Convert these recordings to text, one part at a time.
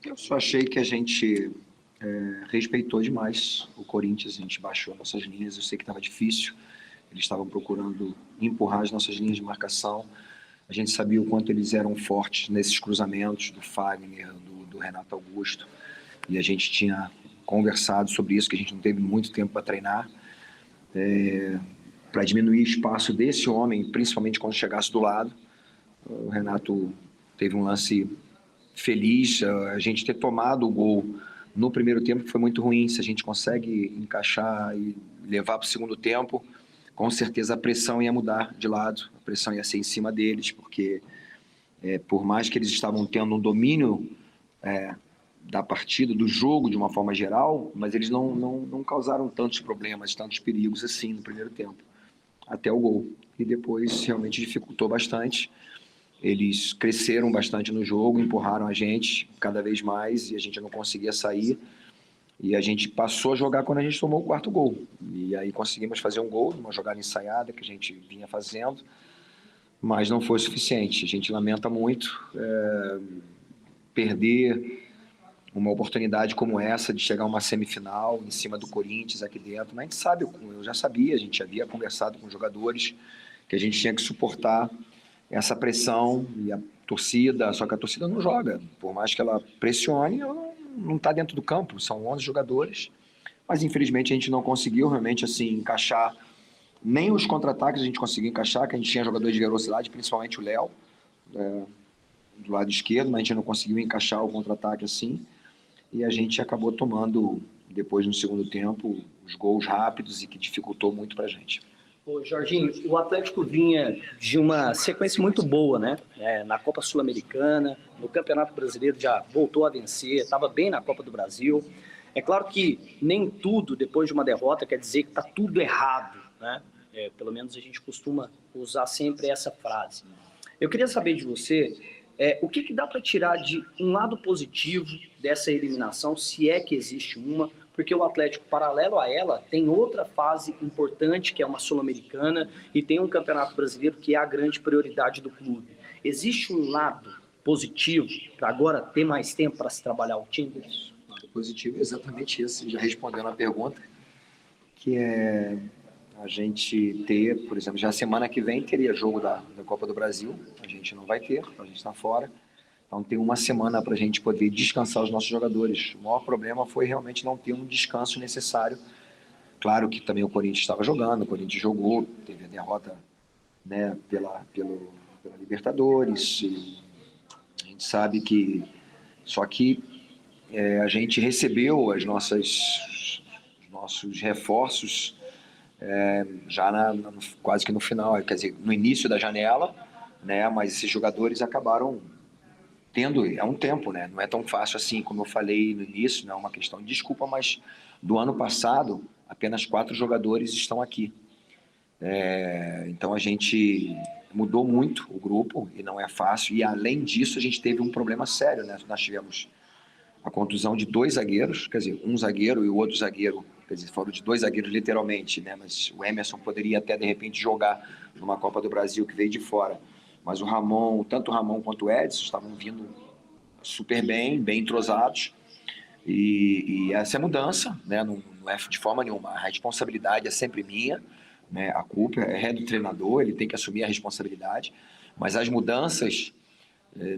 Eu só achei que a gente respeitou demais o Corinthians, a gente baixou nossas linhas, eu sei que estava difícil, eles estavam procurando empurrar as nossas linhas de marcação, a gente sabia o quanto eles eram fortes nesses cruzamentos do Fagner, do Renato Augusto, e a gente tinha conversado sobre isso, que a gente não teve muito tempo para treinar, para diminuir o espaço desse homem, principalmente quando chegasse do lado. O Renato teve um lance feliz, a gente ter tomado o gol no primeiro tempo foi muito ruim. Se a gente consegue encaixar e levar para o segundo tempo, com certeza a pressão ia mudar de lado, a pressão ia ser em cima deles, porque por mais que eles estavam tendo um domínio da partida, do jogo de uma forma geral, mas eles não causaram tantos problemas, tantos perigos assim no primeiro tempo, até o gol. E depois realmente dificultou bastante. Eles cresceram bastante no jogo, empurraram a gente cada vez mais e a gente não conseguia sair. E a gente passou a jogar quando a gente tomou o quarto gol. E aí conseguimos fazer um gol, uma jogada ensaiada que a gente vinha fazendo, mas não foi suficiente. A gente lamenta muito perder uma oportunidade como essa de chegar a uma semifinal em cima do Corinthians aqui dentro. Mas a gente sabe, eu já sabia, a gente havia conversado com os jogadores que a gente tinha que suportar essa pressão e a torcida, só que a torcida não joga, por mais que ela pressione, ela não está dentro do campo, são 11 jogadores, mas infelizmente a gente não conseguiu realmente assim encaixar, nem os contra-ataques a gente conseguiu encaixar, que a gente tinha jogadores de velocidade, principalmente o Léo, do lado esquerdo, mas a gente não conseguiu encaixar o contra-ataque assim, e a gente acabou tomando, depois no segundo tempo, os gols rápidos e que dificultou muito para a gente. Ô, Jorginho, o Atlético vinha de uma sequência muito boa, né? Na Copa Sul-Americana, no Campeonato Brasileiro já voltou a vencer, estava bem na Copa do Brasil. É claro que nem tudo, depois de uma derrota, quer dizer que está tudo errado, né? Pelo menos a gente costuma usar sempre essa frase. Eu queria saber de você, o que dá para tirar de um lado positivo dessa eliminação, se é que existe uma, porque o Atlético, paralelo a ela, tem outra fase importante, que é uma Sul-Americana, e tem um Campeonato Brasileiro, que é a grande prioridade do clube. Existe um lado positivo para agora ter mais tempo para se trabalhar o time? O lado positivo é exatamente isso, já respondendo a pergunta, que é a gente ter, por exemplo, já semana que vem teria jogo da Copa do Brasil, a gente não vai ter, a gente está fora. Então tem uma semana para a gente poder descansar os nossos jogadores. O maior problema foi realmente não ter um descanso necessário. Claro que também o Corinthians estava jogando, o Corinthians jogou, teve a derrota, né, pela Libertadores. E a gente sabe que só que a gente recebeu os nossos reforços já quase que no final, quer dizer, no início da janela, né? Mas esses jogadores acabaram tendo, um tempo, né? Não é tão fácil assim, como eu falei no início, não é uma questão de desculpa, mas do ano passado, apenas 4 jogadores estão aqui. Então a gente mudou muito o grupo e não é fácil, e além disso a gente teve um problema sério, né? Nós tivemos a contusão de 2 zagueiros, quer dizer, um zagueiro e o outro zagueiro, quer dizer, foram de 2 zagueiros literalmente, né? Mas o Emerson poderia até de repente jogar numa Copa do Brasil que veio de fora. Mas o Ramon, tanto o Ramon quanto o Edson estavam vindo super bem entrosados. E essa é a mudança, né? Não é de forma nenhuma. A responsabilidade é sempre minha, né? A culpa é do treinador, ele tem que assumir a responsabilidade. Mas as mudanças,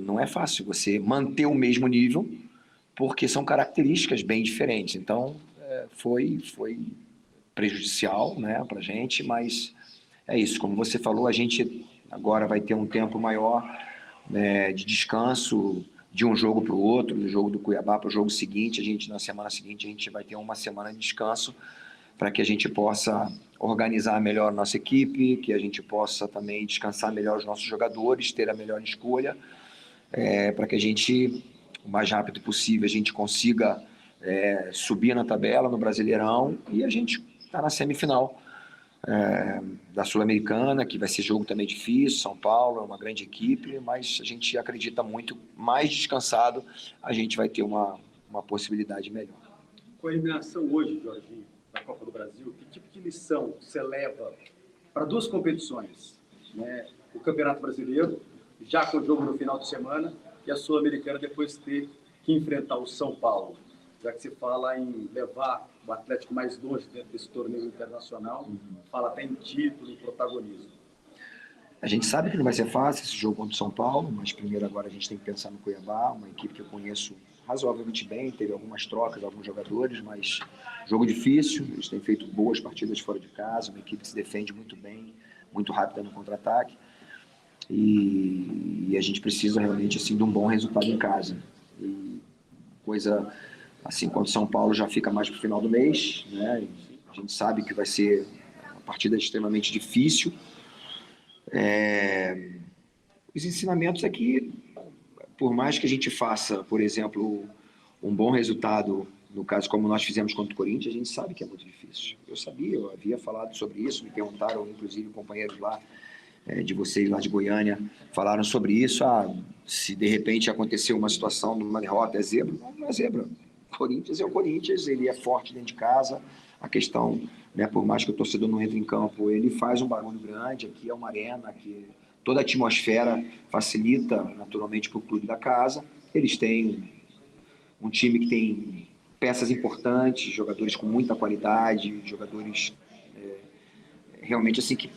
não é fácil você manter o mesmo nível, porque são características bem diferentes. Então, foi prejudicial, né, para a gente, mas é isso. Como você falou, a gente agora vai ter um tempo maior, né, de descanso de um jogo para o outro, do jogo do Cuiabá para o jogo seguinte. Na semana seguinte, a gente vai ter uma semana de descanso para que a gente possa organizar melhor a nossa equipe, que a gente possa também descansar melhor os nossos jogadores, ter a melhor escolha, para que a gente, o mais rápido possível, a gente consiga subir na tabela no Brasileirão e a gente está na semifinal da Sul-Americana, que vai ser jogo também difícil. São Paulo é uma grande equipe, mas a gente acredita muito, mais descansado, a gente vai ter uma possibilidade melhor. Com a eliminação hoje, Jorginho, da Copa do Brasil, que tipo de lição você leva para 2 competições, né? O Campeonato Brasileiro, já com o jogo no final de semana, e a Sul-Americana depois ter que que enfrentar o São Paulo, já que você fala em levar o Atlético mais longe dentro desse torneio internacional, fala até em título, em protagonismo. A gente sabe que não vai ser fácil esse jogo contra o São Paulo, mas primeiro agora a gente tem que pensar no Cuiabá, uma equipe que eu conheço razoavelmente bem, teve algumas trocas, alguns jogadores, mas jogo difícil, eles têm feito boas partidas fora de casa, uma equipe que se defende muito bem, muito rápida no contra-ataque, e a gente precisa realmente assim, de um bom resultado em casa. E coisa assim, contra o São Paulo já fica mais para o final do mês, né? A gente sabe que vai ser uma partida extremamente difícil. Os ensinamentos é que, por mais que a gente faça, por exemplo, um bom resultado, no caso como nós fizemos contra o Corinthians, a gente sabe que é muito difícil. Eu sabia, eu havia falado sobre isso, me perguntaram, inclusive, companheiros lá, de vocês lá de Goiânia, falaram sobre isso. Se de repente acontecer uma situação, numa derrota, é zebra? Não é zebra. O Corinthians é o Corinthians, ele é forte dentro de casa. A questão, né, por mais que o torcedor não entre em campo, ele faz um barulho grande. Aqui é uma arena, que toda a atmosfera facilita naturalmente para o clube da casa. Eles têm um time que tem peças importantes, jogadores com muita qualidade, jogadores realmente assim que,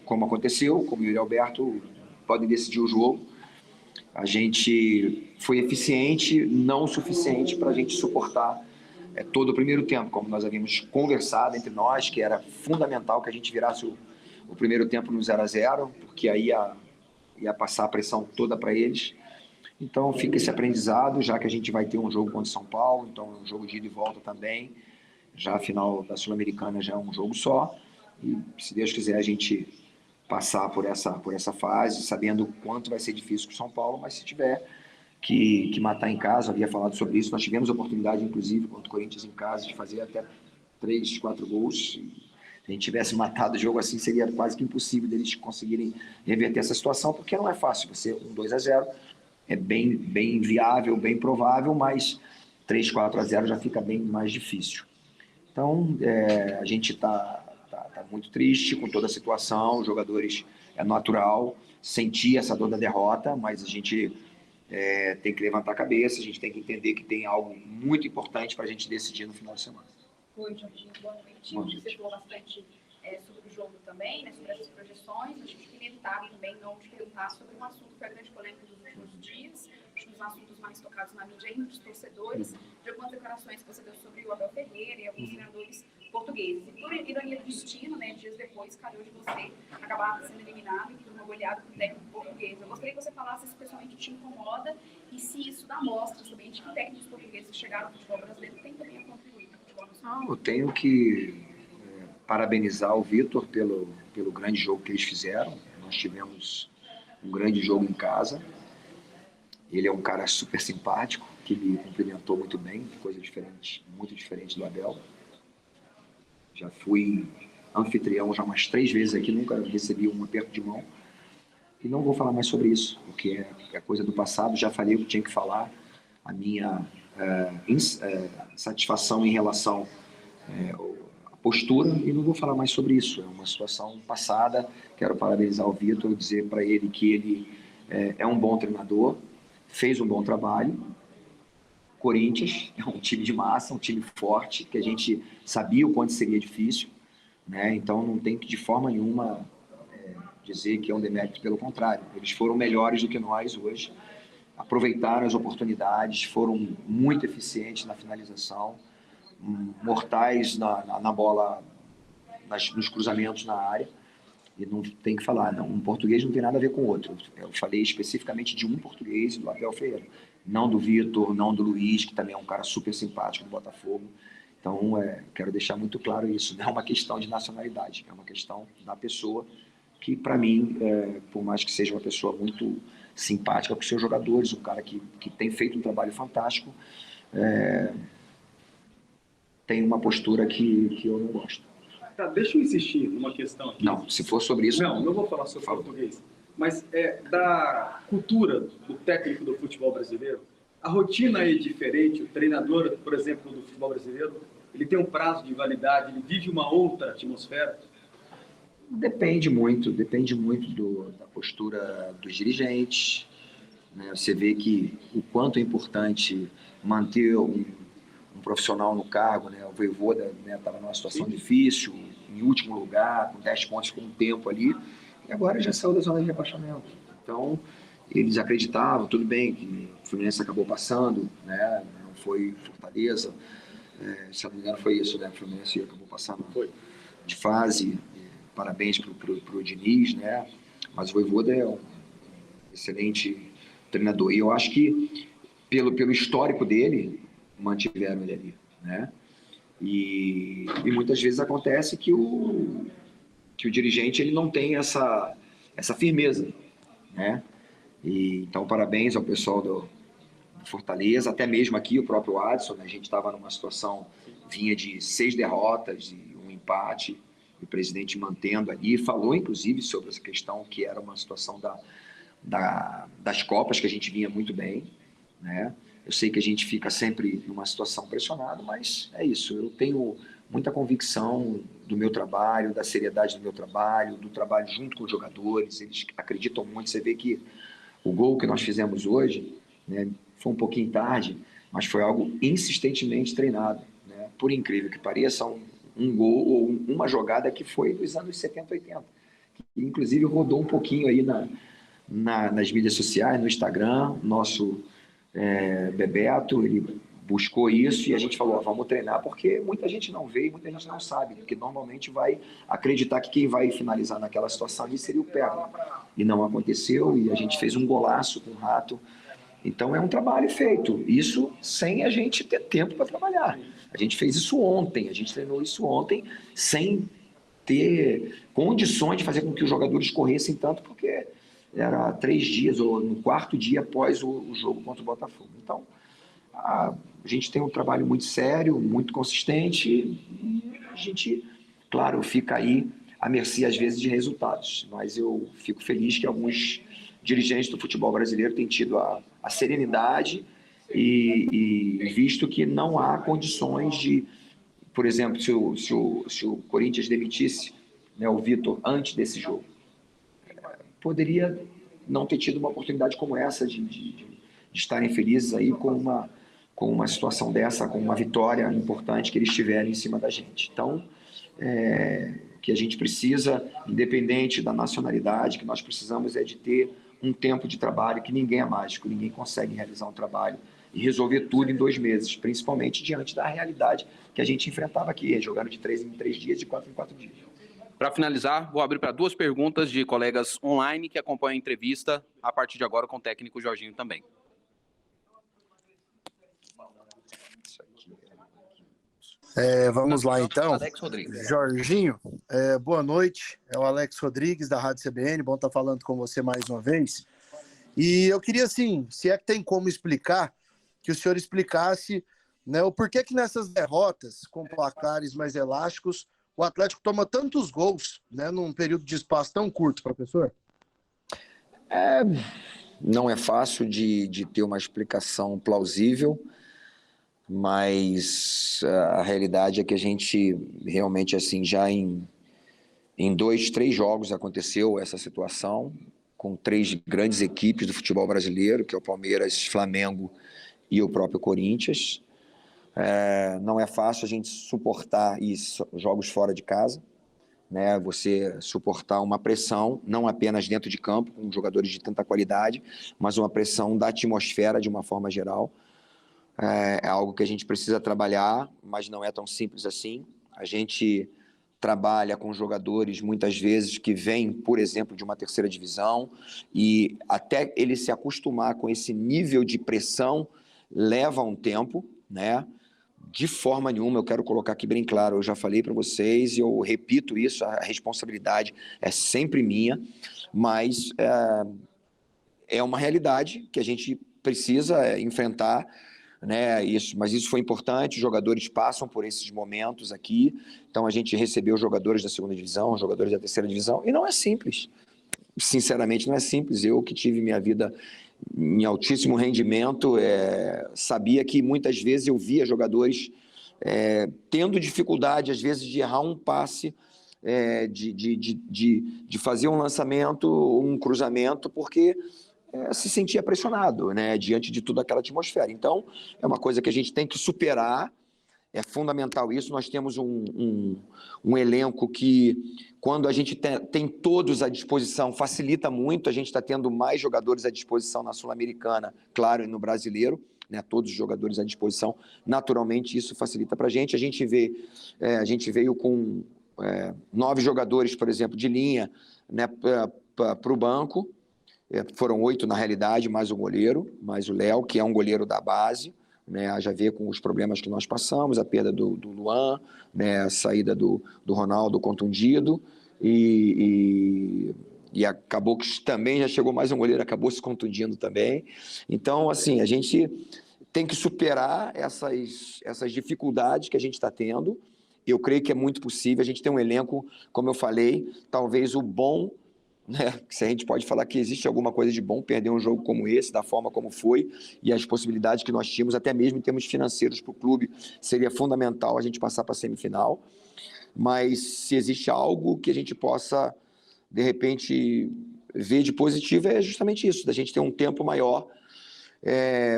como aconteceu, como o Yuri Alberto, podem decidir o jogo. A gente foi eficiente, não o suficiente para a gente suportar todo o primeiro tempo, como nós havíamos conversado entre nós, que era fundamental que a gente virasse o primeiro tempo no 0-0, porque aí ia passar a pressão toda para eles. Então fica esse aprendizado, já que a gente vai ter um jogo contra o São Paulo, então um jogo de ida e volta também, já a final da Sul-Americana já é um jogo só, e se Deus quiser a gente passar por essa fase, sabendo o quanto vai ser difícil com o São Paulo, mas se tiver que matar em casa, havia falado sobre isso, nós tivemos a oportunidade, inclusive, contra o Corinthians em casa, de fazer até 3, 4 gols. Se a gente tivesse matado o jogo assim, seria quase que impossível deles conseguirem reverter essa situação, porque não é fácil. Você 2-0 é bem viável, bem provável, mas 3-4-0 já fica bem mais difícil. Então, a gente está muito triste com toda a situação, os jogadores, é natural sentir essa dor da derrota, mas a gente tem que levantar a cabeça, a gente tem que entender que tem algo muito importante para a gente decidir no final de semana. Oi, Jorginho, boa noite. Você falou bastante sobre o jogo também, né, sobre essas projeções. Acho que é inevitável também não te perguntar sobre um assunto que foi a grande polêmica dos últimos dias, acho que um dos assuntos mais tocados na mídia e nos torcedores, de algumas declarações que você deu sobre o Abel Ferreira e alguns treinadores portugueses. E por ironia do destino, né, dias depois, calhou de você acabar sendo eliminado e por uma goleada por técnico português. Eu gostaria que você falasse se pessoalmente te incomoda e se isso dá mostra também de que técnicos portugueses que chegaram ao futebol brasileiro têm também a contribuir para o futebol nacional. Eu tenho que parabenizar o Vitor pelo grande jogo que eles fizeram. Nós tivemos um grande jogo em casa. Ele é um cara super simpático, que me cumprimentou muito bem, coisa diferente, muito diferente do Abel. Já fui anfitrião já umas 3 vezes aqui, nunca recebi um aperto de mão. E não vou falar mais sobre isso, porque é coisa do passado, já falei o que tinha que falar. A minha satisfação em relação à postura, e não vou falar mais sobre isso. É uma situação passada. Quero parabenizar o Vitor, dizer para ele que ele é um bom treinador, fez um bom trabalho. Corinthians é um time de massa, um time forte, que a gente sabia o quanto seria difícil, né? Então não tem que de forma nenhuma dizer que é um demérito, pelo contrário. Eles foram melhores do que nós hoje, aproveitaram as oportunidades, foram muito eficientes na finalização, mortais na bola, nos cruzamentos na área. E não tem que falar, não. Um português não tem nada a ver com o outro. Eu falei especificamente de um português, do Abel Ferreira. Não do Vitor, não do Luiz, que também é um cara super simpático do Botafogo. Então, quero deixar muito claro isso. Não é uma questão de nacionalidade, é uma questão da pessoa que, para mim, por mais que seja uma pessoa muito simpática com seus jogadores, um cara que tem feito um trabalho fantástico, tem uma postura que eu não gosto. Tá, deixa eu insistir numa questão aqui. Não, se for sobre isso... Não vou falar sobre português. Mas da cultura do técnico do futebol brasileiro, a rotina é diferente. O treinador, por exemplo, do futebol brasileiro, ele tem um prazo de validade, ele vive uma outra atmosfera? Depende muito da postura dos dirigentes, né? Você vê que o quanto é importante manter um profissional no cargo, né? O Vojvoda estava numa situação difícil, em último lugar, com 10 pontos com um tempo ali, e agora já saiu da zona de rebaixamento. Então, eles acreditavam, tudo bem, que o Fluminense acabou passando, né? Não foi Fortaleza, se eu não me engano foi isso, né? O Fluminense acabou passando de fase, parabéns para o Diniz, né? Mas o Vojvoda é um excelente treinador, e eu acho que pelo histórico dele, mantiveram ele ali, né? E muitas vezes acontece que o dirigente ele não tem essa firmeza, né? E, então, parabéns ao pessoal do Fortaleza, até mesmo aqui o próprio Adson, né? A gente estava numa situação, vinha de 6 derrotas e um empate, e o presidente mantendo ali, falou inclusive sobre essa questão que era uma situação das Copas, que a gente vinha muito bem, né? Eu sei que a gente fica sempre numa situação pressionada, mas é isso. Eu tenho muita convicção do meu trabalho, da seriedade do meu trabalho, do trabalho junto com os jogadores. Eles acreditam muito. Você vê que o gol que nós fizemos hoje, né, foi um pouquinho tarde, mas foi algo insistentemente treinado, né? Por incrível que pareça, um gol ou uma jogada que foi dos anos 70, 80. Que, inclusive, rodou um pouquinho aí nas mídias sociais, no Instagram, nosso Bebeto, ele buscou isso e a gente falou, vamos treinar, porque muita gente não vê e muita gente não sabe, porque normalmente vai acreditar que quem vai finalizar naquela situação ali seria o Perla. E não aconteceu, e a gente fez um golaço com o Rato. Então é um trabalho feito, isso sem a gente ter tempo para trabalhar. A gente fez isso ontem, a gente treinou isso ontem, sem ter condições de fazer com que os jogadores corressem tanto, porque era 3 dias, ou no 4º dia após o jogo contra o Botafogo. Então, a gente tem um trabalho muito sério, muito consistente, e a gente, claro, fica aí à mercê, às vezes, de resultados. Mas eu fico feliz que alguns dirigentes do futebol brasileiro têm tido a serenidade e visto que não há condições de, por exemplo, se o Corinthians demitisse, né, o Vitor antes desse jogo, poderia não ter tido uma oportunidade como essa de estarem felizes aí com uma situação dessa, com uma vitória importante que eles tiverem em cima da gente. Então, que a gente precisa, independente da nacionalidade, que nós precisamos é de ter um tempo de trabalho, que ninguém é mágico, ninguém consegue realizar um trabalho e resolver tudo em 2 meses, principalmente diante da realidade que a gente enfrentava aqui, jogando de 3 em 3 dias, de 4 em 4 dias. Para finalizar, vou abrir para 2 perguntas de colegas online que acompanham a entrevista a partir de agora com o técnico Jorginho também. Vamos lá, então. Alex Rodrigues. Jorginho, boa noite. É o Alex Rodrigues, da Rádio CBN. Bom estar falando com você mais uma vez. E eu queria, assim, se é que tem como explicar, que o senhor explicasse, né, o porquê que nessas derrotas com placares mais elásticos o Atlético toma tantos gols, né, num período de espaço tão curto, professor? Não é fácil de ter uma explicação plausível, mas a realidade é que a gente realmente, assim, já em 2, 3 jogos aconteceu essa situação, com 3 grandes equipes do futebol brasileiro, que é o Palmeiras, Flamengo e o próprio Corinthians. Não é fácil a gente suportar isso, jogos fora de casa, né? Você suportar uma pressão, não apenas dentro de campo, com jogadores de tanta qualidade, mas uma pressão da atmosfera de uma forma geral. É algo que a gente precisa trabalhar, mas não é tão simples assim. A gente trabalha com jogadores, muitas vezes, que vêm, por exemplo, de uma 3ª divisão, e até ele se acostumar com esse nível de pressão, leva um tempo, né? De forma nenhuma, eu quero colocar aqui bem claro, eu já falei para vocês e eu repito isso, a responsabilidade é sempre minha, mas é uma realidade que a gente precisa enfrentar, né? Mas isso foi importante, os jogadores passam por esses momentos aqui, então a gente recebeu jogadores da 2ª divisão, jogadores da 3ª divisão, e não é simples, sinceramente não é simples. Eu que tive minha vida em altíssimo rendimento, sabia que muitas vezes eu via jogadores tendo dificuldade, às vezes, de errar um passe, de fazer um lançamento, um cruzamento, porque se sentia pressionado, né, diante de toda aquela atmosfera. Então, é uma coisa que a gente tem que superar, é fundamental isso. Nós temos um elenco que, quando a gente tem todos à disposição, facilita muito. A gente está tendo mais jogadores à disposição na Sul-Americana, claro, e no Brasileiro, né, todos os jogadores à disposição. Naturalmente, isso facilita para a gente. A gente veio com 9 jogadores, por exemplo, de linha, né, para o banco. Foram 8 na realidade, mais o goleiro, mais o Léo, que é um goleiro da base, né, já vê com os problemas que nós passamos, a perda do Luan, né, a saída do Ronaldo contundido, e acabou que também já chegou mais um goleiro, acabou se contundindo também. Então, assim, a gente tem que superar essas dificuldades que a gente está tendo. Eu creio que é muito possível. A gente tem um elenco, como eu falei, talvez o bom, né? Se a gente pode falar que existe alguma coisa de bom perder um jogo como esse, da forma como foi, e as possibilidades que nós tínhamos, até mesmo em termos financeiros para o clube, seria fundamental a gente passar para a semifinal. Mas se existe algo que a gente possa, de repente, ver de positivo, é justamente isso, da gente ter um tempo maior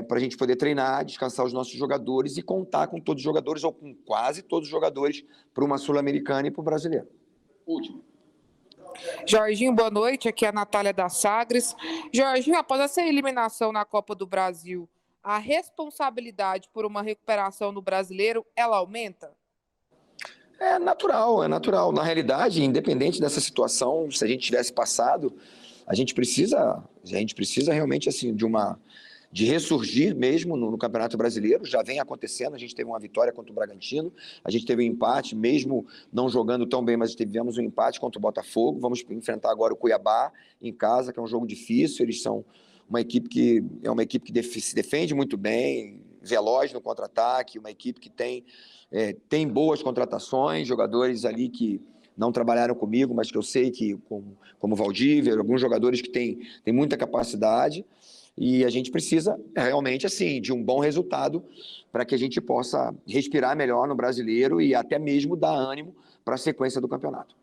para a gente poder treinar, descansar os nossos jogadores e contar com todos os jogadores, ou com quase todos os jogadores, para uma Sul-Americana e para o Brasileiro. Último. Jorginho, boa noite. Aqui é a Natália da Sagres. Jorginho, após essa eliminação na Copa do Brasil, a responsabilidade por uma recuperação no Brasileiro, ela aumenta? É natural, é natural. Na realidade, independente dessa situação, se a gente tivesse passado, a gente precisa realmente assim de ressurgir mesmo no Campeonato Brasileiro. Já vem acontecendo, a gente teve uma vitória contra o Bragantino, a gente teve um empate, mesmo não jogando tão bem, mas tivemos um empate contra o Botafogo. Vamos enfrentar agora o Cuiabá em casa, que é um jogo difícil. Eles são uma equipe que se defende muito bem, veloz no contra-ataque, uma equipe que tem boas contratações, jogadores ali que não trabalharam comigo, mas que eu sei que, como o Valdívia, alguns jogadores que têm muita capacidade. E a gente precisa realmente assim de um bom resultado para que a gente possa respirar melhor no Brasileiro e até mesmo dar ânimo para a sequência do campeonato.